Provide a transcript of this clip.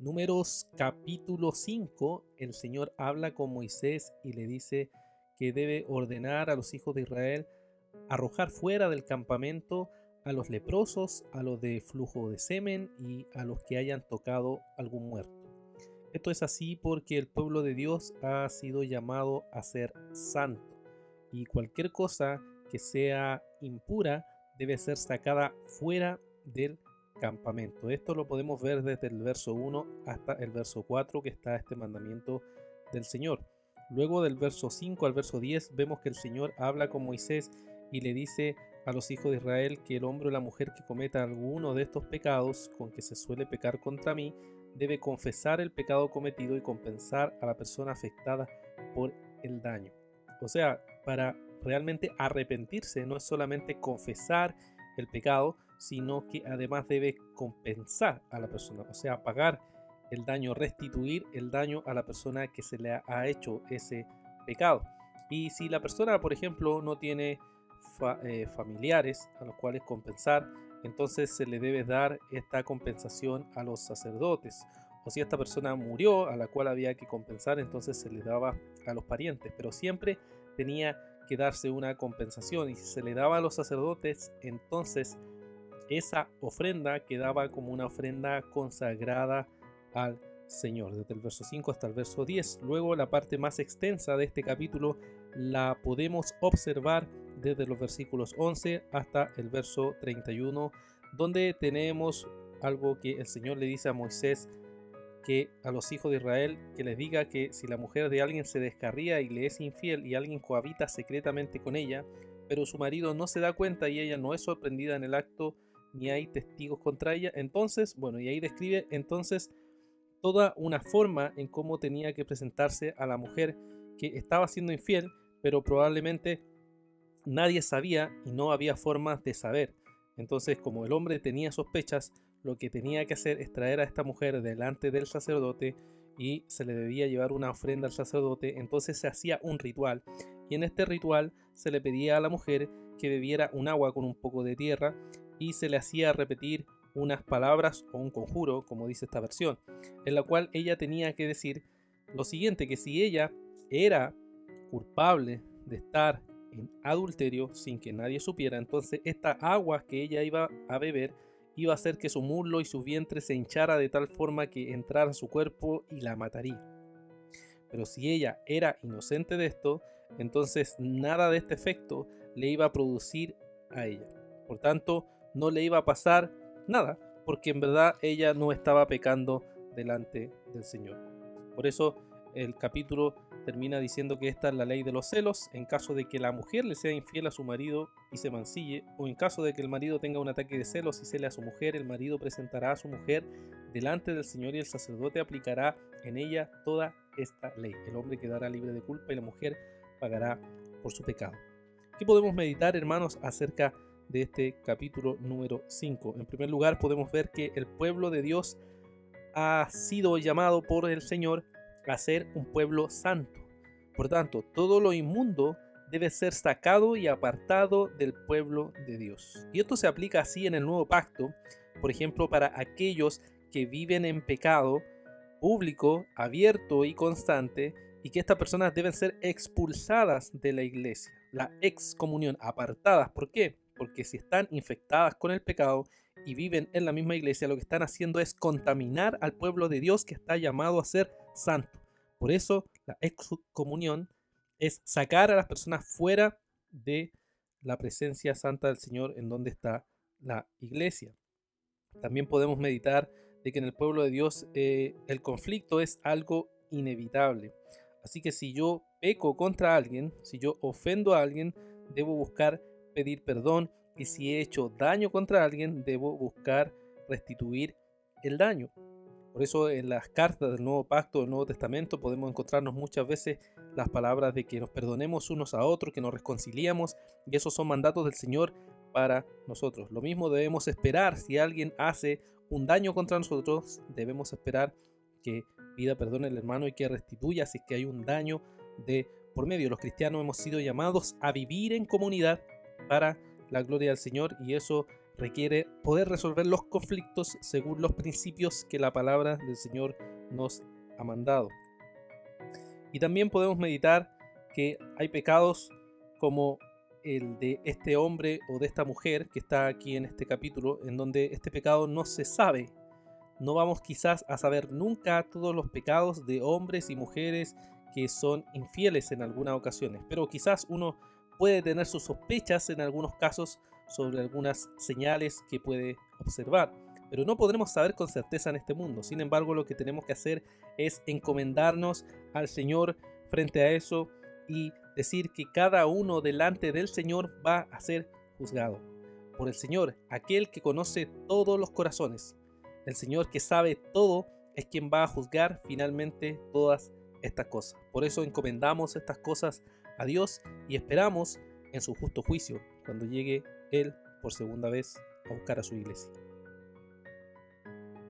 Números capítulo 5, el Señor habla con Moisés y le dice que debe ordenar a los hijos de Israel arrojar fuera del campamento a los leprosos, a los de flujo de semen y a los que hayan tocado algún muerto. Esto es así porque el pueblo de Dios ha sido llamado a ser santo y cualquier cosa que sea impura debe ser sacada fuera del campamento. Esto lo podemos ver desde el verso 1 hasta el verso 4 que está este mandamiento del Señor. Luego del verso 5 al verso 10 vemos que el Señor habla con Moisés y le dice a los hijos de Israel que el hombre o la mujer que cometa alguno de estos pecados con que se suele pecar contra mí debe confesar el pecado cometido y compensar a la persona afectada por el daño. O sea, para realmente arrepentirse no es solamente confesar el pecado, sino que además debe compensar a la persona, o sea, pagar el daño, restituir el daño a la persona que se le ha hecho ese pecado. Y si la persona, por ejemplo, no tiene familiares a los cuales compensar, entonces se le debe dar esta compensación a los sacerdotes. O si esta persona murió a la cual había que compensar, entonces se le daba a los parientes, pero siempre tenía que darse una compensación, y si se le daba a los sacerdotes, entonces esa ofrenda quedaba como una ofrenda consagrada al Señor, desde el verso 5 hasta el verso 10. Luego la parte más extensa de este capítulo la podemos observar desde los versículos 11 hasta el verso 31, donde tenemos algo que el Señor le dice a Moisés, que a los hijos de Israel, que les diga que si la mujer de alguien se descarría y le es infiel y alguien cohabita secretamente con ella, pero su marido no se da cuenta y ella no es sorprendida en el acto, ni hay testigos contra ella, entonces, y ahí describe entonces toda una forma en cómo tenía que presentarse a la mujer que estaba siendo infiel, pero probablemente nadie sabía y no había formas de saber. Entonces, como el hombre tenía sospechas, lo que tenía que hacer es traer a esta mujer delante del sacerdote y se le debía llevar una ofrenda al sacerdote. Entonces se hacía un ritual, y en este ritual se le pedía a la mujer que bebiera un agua con un poco de tierra y se le hacía repetir unas palabras o un conjuro, como dice esta versión, en la cual ella tenía que decir lo siguiente: que si ella era culpable de estar en adulterio sin que nadie supiera, entonces esta agua que ella iba a beber iba a hacer que su muslo y su vientre se hinchara de tal forma que entrara a su cuerpo y la mataría. Pero si ella era inocente de esto, entonces nada de este efecto le iba a producir a ella. Por tanto, no le iba a pasar nada, porque en verdad ella no estaba pecando delante del Señor. Por eso el capítulo termina diciendo que esta es la ley de los celos en caso de que la mujer le sea infiel a su marido y se mancille, o en caso de que el marido tenga un ataque de celos y cele a su mujer, el marido presentará a su mujer delante del Señor y el sacerdote aplicará en ella toda esta ley. El hombre quedará libre de culpa y la mujer pagará por su pecado. ¿Qué podemos meditar, hermanos, acerca de este capítulo número 5? En primer lugar, podemos ver que el pueblo de Dios ha sido llamado por el Señor a ser un pueblo santo. Por tanto, todo lo inmundo debe ser sacado y apartado del pueblo de Dios. Y esto se aplica así en el nuevo pacto, por ejemplo, para aquellos que viven en pecado público, abierto y constante, y que estas personas deben ser expulsadas de la iglesia. La excomunión, apartadas. ¿Por qué? Porque si están infectadas con el pecado y viven en la misma iglesia, lo que están haciendo es contaminar al pueblo de Dios que está llamado a ser santo. Por eso la excomunión es sacar a las personas fuera de la presencia santa del Señor en donde está la iglesia. También podemos meditar de que en el pueblo de Dios el conflicto es algo inevitable. Así que si yo peco contra alguien, si yo ofendo a alguien, debo buscar pedir perdón, y si he hecho daño contra alguien, debo buscar restituir el daño. Por eso en las cartas del Nuevo Pacto, del Nuevo Testamento, podemos encontrarnos muchas veces las palabras de que nos perdonemos unos a otros, que nos reconciliemos, y esos son mandatos del Señor para nosotros. Lo mismo debemos esperar si alguien hace un daño contra nosotros, debemos esperar que pida perdón al hermano y que restituya si es que hay un daño de por medio. Los cristianos hemos sido llamados a vivir en comunidad para la gloria del Señor, y eso requiere poder resolver los conflictos según los principios que la palabra del Señor nos ha mandado. Y también podemos meditar que hay pecados como el de este hombre o de esta mujer que está aquí en este capítulo, en donde este pecado no se sabe. No vamos quizás a saber nunca todos los pecados de hombres y mujeres que son infieles en algunas ocasiones, pero quizás uno puede tener sus sospechas en algunos casos sobre algunas señales que puede observar, pero no podremos saber con certeza en este mundo. Sin embargo, lo que tenemos que hacer es encomendarnos al Señor frente a eso y decir que cada uno delante del Señor va a ser juzgado por el Señor, aquel que conoce todos los corazones. El Señor que sabe todo es quien va a juzgar finalmente todas estas cosas. Por eso encomendamos estas cosas a Dios y esperamos en su justo juicio cuando llegue Él por segunda vez a buscar a su iglesia.